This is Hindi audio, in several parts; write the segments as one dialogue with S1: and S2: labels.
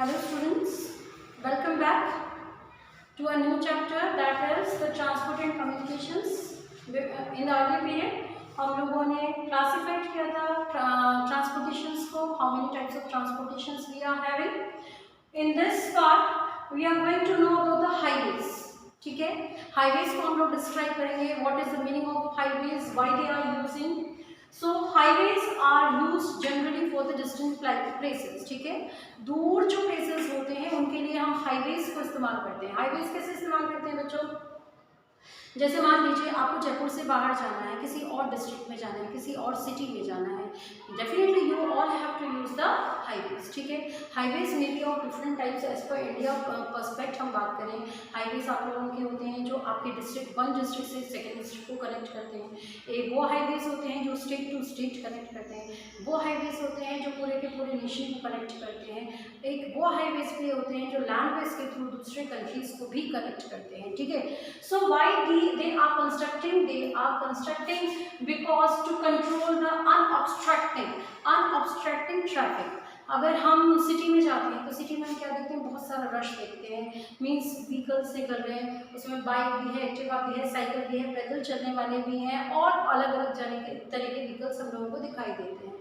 S1: Hello students, welcome back to a new chapter that is the transport and communications. In the earlier period हम लोगों ने classified किया था transportations को, how many types of transportations we are having. In this part we are going to know about the highways. ठीक है, highways को हम लोग describe करेंगे, what is the meaning of highways, why they are using. So highways are used generally for the distant places. ठीक है, दूर जो places होते हैं उनके लिए हम highways को इस्तेमाल करते हैं. highways कैसे इस्तेमाल करते हैं बच्चों? जैसे मान लीजिए आपको जयपुर से बाहर जाना है, किसी और डिस्ट्रिक्ट में जाना है, किसी और सिटी में जाना है, definitely you all have to use the highways. ठीक है, हाईवेज में भी of different types as per India perspective हम बात करें. हाईवेज आप लोगों के होते हैं जो आपके वन डिस्ट्रिक्ट से सेकेंड डिस्ट्रिक्ट को कनेक्ट करते हैं. एक वो हाईवेज होते हैं जो स्टेट टू स्टेट कनेक्ट करते हैं. वो हाईवेज होते हैं जो पूरे के पूरे नेशन को कनेक्ट करते हैं. एक वो हाईवेज भी होते हैं जो लैंडवेज के थ्रू दूसरे कंट्रीज को भी कनेक्ट करते हैं. ठीक है, सो Y they are constructing because to control the unobstructing traffic. अगर हम सिटी में जाते हैं तो सिटी में हम क्या देखते हैं, बहुत सारा रश देखते हैं. मीन्स व्हीकल्स निकल रहे हैं, उसमें बाइक भी है, एक्टिवा भी है, साइकिल भी है, पैदल चलने वाले भी हैं और अलग अलग तरह के व्हीकल्स हम लोगों को दिखाई देते हैं.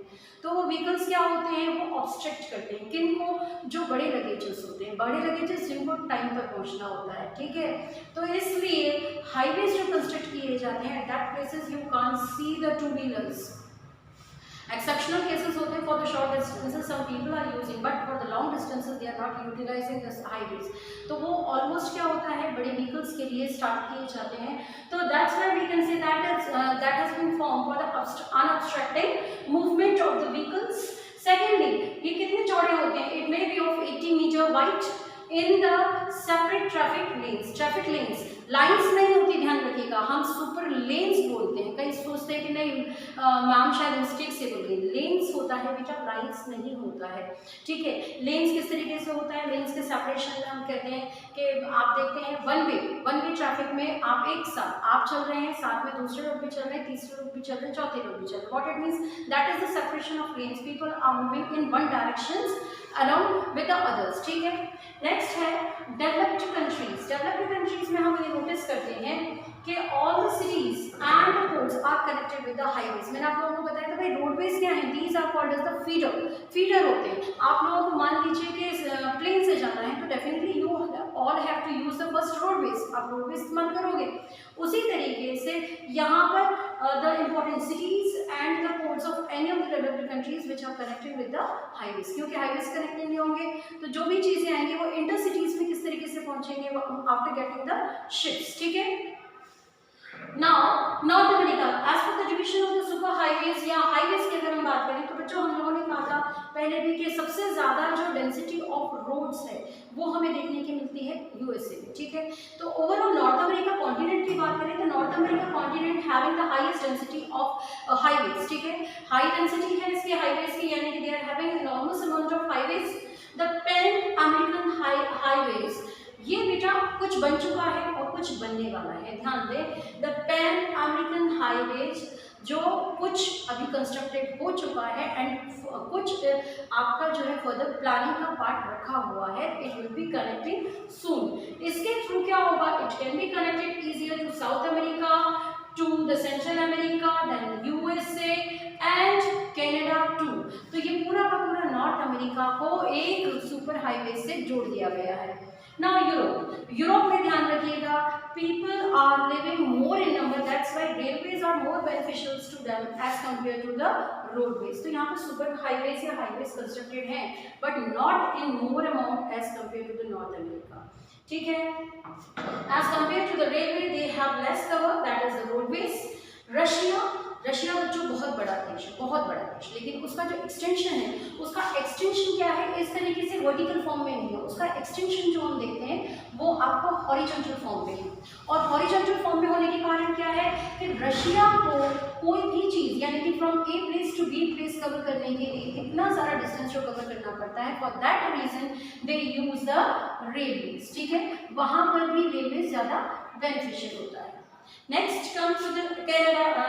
S1: तो वो व्हीकल्स क्या होते हैं, वो ऑब्स्ट्रक्ट करते हैं किन को, जो बड़े लगेजेस होते हैं, बड़े लगेजेस जिनको टाइम पर पहुंचना होता है. ठीक है, तो इसलिए हाईवेज जो कंस्ट्रक्ट किए जाते हैं, that places you can't see the two wheelers. Exceptional cases होते हैं for the short distances some people are using, but for the long distances they are not utilising this highways. तो वो ऑलमोस्ट क्या होता है, बड़े व्हीकल्स के लिए स्टार्ट किए जाते हैं. तो that's why we can say that has been form for the unobstructing movement of the vehicles. Secondly, ये कितने चौड़े होते हैं, it may be of 80 metre wide in the separate traffic lanes. Traffic lanes lines नहीं होती, ध्यान रखिएगा, हम सुपर लेन्स बोलते हैं. कई सोचते हैं कि नहीं मैम शायद मिस्टेक से बोल गई. लेन्स होता है बेटा, लाइन्स नहीं होता है. ठीक है, लेन्स किस तरीके से होता है, लेन्स के सेपरेशन में हम कहते हैं कि आप देखते हैं वन वे ट्रैफिक में आप एक साथ आप चल रहे हैं, साथ में दूसरे लोग भी चल रहे हैं, तीसरे लोग भी चल रहे हैं, चौथे लोग भी चल रहे हैं. What it means, that is the separation of lanes. People are moving in one direction along with the others. ठीक है, नेक्स्ट है डेवलप्ड कंट्रीज. डेवलप्ड कंट्रीज में हम ये नोटिस करते हैं कि all the cities and the ports are connected with the highways. मैंने आप लोगों को बताया था भाई रोडवेज क्या है, these are called as the feeder होते हैं. आप लोगों को मान लीजिए कि प्लेन से जाना है तो definitely you all have to use the first roadways, आप रोडवेज इस्तेमाल करोगे. उसी तरीके से यहाँ पर the important cities and the ports of any of the developed countries which are connected with the highways. क्योंकि हाईवेज कनेक्ट नहीं होंगे तो जो भी चीज़ें आएंगी वो इंटर सिटीज में किस तरीके से पहुंचेंगे, आफ्टर गेटिंग द शिप्स. ठीक है, now North America as per the division of the super highways या हाईवेज की अगर हम बात करें तो बच्चों हम लोगों ने कहा था पहले भी कि सबसे ज़्यादा जो डेंसिटी ऑफ रोड्स है वो हमें देखने की मिलती है यूएसए में. ठीक है, तो ओवरऑल नॉर्थ अमेरिका कॉन्टिनेंट की बात करें तो north America continent having the highest density of highways. ठीक है, हाई डेंसिटी है इसके हाईवेज की, यानी कि they are having enormous amount of highways. The Pan American highways, ये बेटा कुछ बन चुका है और कुछ बनने वाला है, ध्यान दें. द पैन अमेरिकन हाईवेज जो कुछ अभी कंस्ट्रक्टेड हो चुका है एंड कुछ आपका जो है फर्दर प्लानिंग का पार्ट रखा हुआ है. It will be connecting soon. इसके थ्रू क्या होगा, it can be connected easier to South America, to the Central America, then USA and Canada too. तो ये पूरा का पूरा नॉर्थ अमेरिका को एक सुपर हाईवे से जोड़ दिया गया है. Now यूरोप में ध्यान रखिएगा, people are living more in number, that's why railways are more beneficial to them as compared to the roadways. तो यहाँ पे सुपर हाईवेज या हाईवेज कंस्ट्रक्टेड हैं but not in more amount as compared to the North America. ठीक है, as compared to the railway they have less cover, that is the roadways. Russia बच्चों बहुत बड़ा देश है, बहुत बड़ा देश, लेकिन उसका जो एक्सटेंशन है, उसका एक्सटेंशन क्या है, इस तरीके से वर्टिकल फॉर्म में नहीं है. उसका एक्सटेंशन जो हम देखते हैं वो आपको हॉरिजॉन्टल फॉर्म में है. और हॉरिजॉन्टल फॉर्म में होने के कारण क्या है कि रशिया को कोई भी चीज़ यानी कि from A place to B place cover करने के लिए इतना सारा डिस्टेंस जो कवर करना पड़ता है. For that reason they use the railways. ठीक है, वहाँ पर भी रेलवे ज़्यादा बेनिफिशियल होता है. Next come to the Canada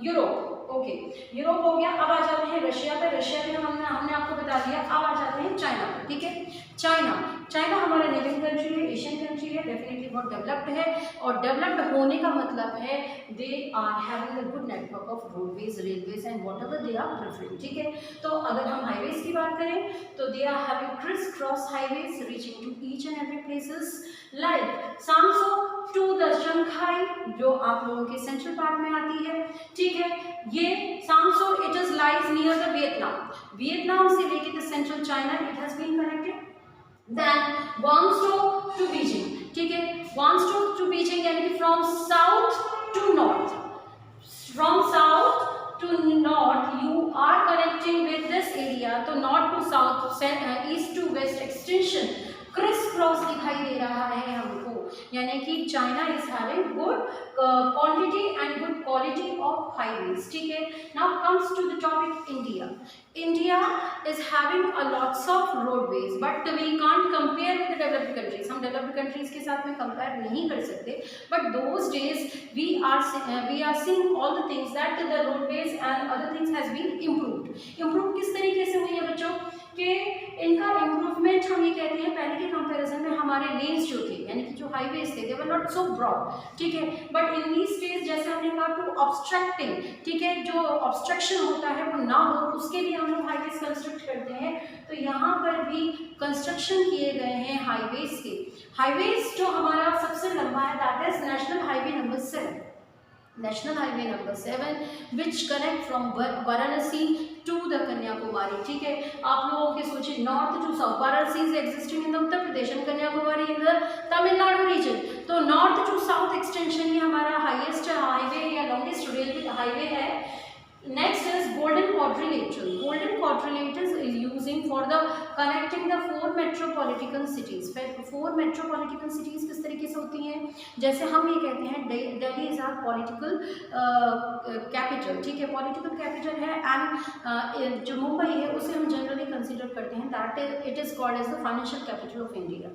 S1: Europe. Okay, Europe हो गया. अब आ जाते हैं रशिया पे. रशिया में हमने आपको बता दिया। अब आ जाते हैं चाइना पर, ठीक है। चाइना हमारा नेबरिंग कंट्री है, एशियन कंट्री है, डेफिनेटली बहुत डेवलप्ड है, और डेवलप्ड होने का मतलब है they are having a good network of roadways, railways and whatever they are preferring, ठीक है। तो अगर हम हाईवेज की बात करें तो they are having criss cross highways reaching to each and every places like सांसो टू द शंघाई, जो आप लोगों के सेंट्रल पार्ट में आती है, ठीक है। ये सांसो it is lies near the Vietnam से लेके the central China it has been connected. Then Guangzhou to Beijing, ठीक है। ग्वांगझो टू बीजिंग यानी कि from south to north, from south to north you are connecting with this area, तो north to south, east to west extension criss cross दिखाई दे रहा है हमको, यानी कि China is having good quantity and good quality of highways, ठीक है। Now comes to the topic India is having a lots of roadways, but we can't compare with the developed countries, हम डेवलप्ड कंट्रीज के साथ में कंपेयर नहीं कर सकते, but those days we are seeing all the things that the roadways and other things has been improved किस तरीके से हुई है बच्चों कि इनका इम्प्रूवमेंट हम ये कहते हैं पहले के कंपैरिजन में हमारे लेन्स जो थे यानी कि जो हाईवेज थे दे वर नॉट सो ब्रॉड, ठीक है, बट इन दीज डेज जैसे हमने कहा टू ऑब्स्ट्रक्टिंग, ठीक है, जो ऑब्स्ट्रक्शन होता है वो ना हो उसके लिए हम लोग हाईवेज कंस्ट्रक्ट करते हैं, तो यहाँ पर भी कंस्ट्रक्शन किए गए हैं हाईवेज के। हाईवेज जो हमारा सबसे लंबा है that is national highway number 7 which connect from Varanasi to the Kanyakumari, ठीक है। आप लोगों के सोचिए north to south, Varanasi is existing in the Uttar Pradesh and Kanyakumari in the Tamil Nadu region, तो नॉर्थ टू साउथ एक्सटेंशन ये हमारा हाईएस्ट हाईवे या लॉन्गेस्ट रेलवे हाईवे है। Next is golden quadrilateral. Golden quadrilateral is using for the connecting the 4 metropolitan cities. 4 metropolitan cities किस तरीके से होती हैं, जैसे हम ये कहते हैं Delhi is our political capital, ठीक है, पॉलिटिकल कैपिटल है, एंड जो मुंबई है उसे हम जनरली कंसिडर करते हैं that it is called as the financial capital of India.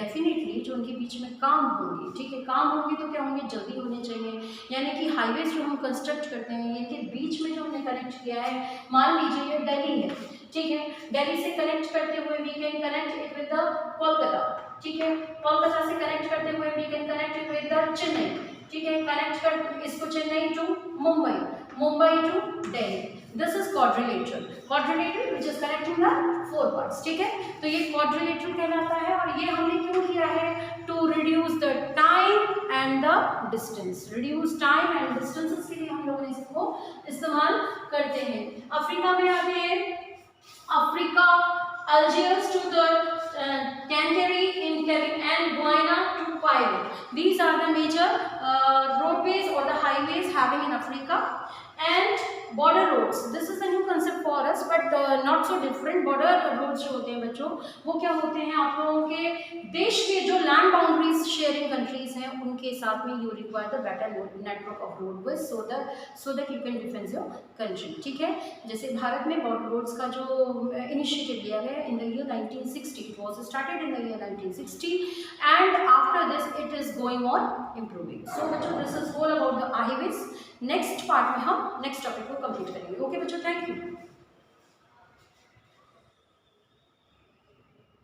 S1: Definitely जो उनके बीच में काम होंगे, ठीक है, काम होंगे तो क्या होंगे, जल्दी होने चाहिए, यानी कि हाईवेज जो हम कंस्ट्रक्ट करते हैं इनके बीच में जो हमने कनेक्ट किया है, मान लीजिए ये दिल्ली है, ठीक है, दिल्ली से कनेक्ट करते हुए we can connect it with the Kolkata, ठीक है, कोलकाता से कनेक्ट करते हुए we can connect it with the Chennai, ठीक है, कनेक्ट कर इसको Chennai to Mumbai, Mumbai to Delhi, this is quadrilateral which is connecting the 4 parts, ठीक है, तो ये क्वाड्रिलेटरल कहलाता है, और ये हमने क्यों किया है, to reduce the time and the distance, reduce time and distances के लिए हम लोग इसको इस्तेमाल करते हैं। अफ्रीका में आते हैं, अफ्रीका अल्जीयर्स टू द कैंटेरी in Kevin and Guyana to पाइलो, these are the major roadways or the highways having in Africa, and border roads, this is a new concept for us but not so different। border roads जो होते हैं बच्चों वो क्या होते हैं, आप लोगों के देश के जो लैंड बाउंड्रीज शेयरिंग कंट्रीज हैं उनके साथ में you require the better network of roadways so that you can defence your country, ठीक है। जैसे भारत में बॉर्डर रोड्स का जो इनिशिएटिव लिया गया in the year 1960, it was started in the year 1960 and after this it is going on improving. So बच्चों this is all about the highways. Next part में हम नेक्स्ट टॉपिक को कंप्लीट करेंगे। ओके बच्चों, थैंक यू।